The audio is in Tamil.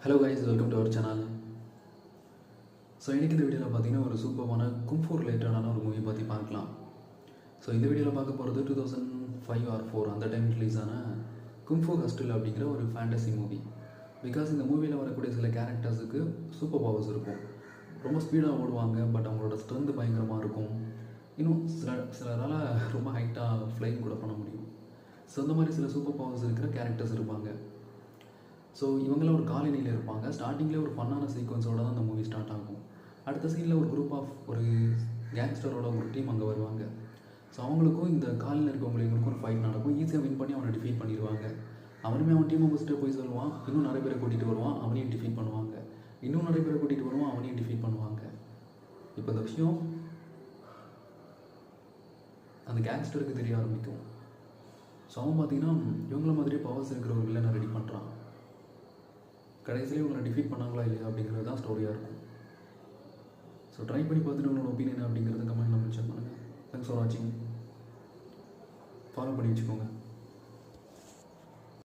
Hello guys, welcome to our channel. So இன்றைக்கி இந்த வீடியோவில் பார்த்தீங்கன்னா ஒரு சூப்பரான கும்ஃபு ரிலேட்டடான ஒரு மூவி பற்றி பார்க்கலாம். ஸோ இந்த வீடியோவில் பார்க்க போகிறது 2005 or 4 அந்த டைம் ரிலீஸான கும்ஃபு ஹாஸ்டல் அப்படிங்கிற ஒரு ஃபேண்டசி மூவி. பிகாஸ் இந்த மூவியில் வரக்கூடிய சில கேரக்டர்ஸுக்கு சூப்பர் பவர்ஸ் இருக்கும். ரொம்ப ஸ்பீடாக ஓடுவாங்க, பட் அவங்களோட ஸ்ட்ரென்த் பயங்கரமாக இருக்கும். இன்னும் சிலரால் ரொம்ப ஹைட்டாக ஃப்ளைங் கூட பண்ண முடியும். ஸோ இந்த மாதிரி சில சூப்பர் பவர்ஸ் இருக்கிற கேரக்டர்ஸ் இருப்பாங்க. ஸோ இவங்களாம் ஒரு காலனியில் இருப்பாங்க. ஸ்டார்டிங்கில் ஒரு ஃபன்னான சீக்வன்ஸோடு தான் அந்த மூவி ஸ்டார்ட் ஆகும். அடுத்த சீனில் ஒரு குரூப் ஆஃப் ஒரு கேங்ஸ்டரோட ஒரு டீம் அங்கே வருவாங்க. ஸோ அவங்களுக்கும் இந்த காலனியில் இருக்கவங்களுக்கும் ஒரு ஃபைட் நடக்கும். ஈஸியாக வின் பண்ணி அவனை டிஃபீட் பண்ணிடுவாங்க. அவனுமே அவன் டீம் மெம்பர்ஸ்கிட்ட போய் சொல்லுவான், இன்னும் நிறைய பேரை கூட்டிகிட்டு வருவான், அவனையும் டிஃபீட் பண்ணுவாங்க. இன்னும் நிறைய பேரை கூட்டிகிட்டு வருவான், அவனையும் டிஃபீட் பண்ணுவாங்க. இப்போ இந்த விஷயம் அந்த கேங்ஸ்டருக்கு தெரிய ஆரம்பிக்கும். ஸோ அவன் பார்த்தீங்கன்னா இவங்கள மாதிரியே பவர்ஸ் இருக்கிற ஒரு வில்லனை ரெடி பண்ணுறான். கடைசியில் இவங்களை டிஃபீட் பண்ணாங்களா இல்லையா அப்படிங்கிறது தான் ஸ்டோரியாக இருக்கும். ஸோ ட்ரை பண்ணி பார்த்துட்டு உங்களோட ஒப்பீனியன் அப்படிங்கிறது கமெண்ட் நம்ம செக் பண்ணுங்கள். தேங்க்ஸ் ஃபார் வாட்சிங். ஃபாலோ பண்ணி வச்சுக்கோங்க.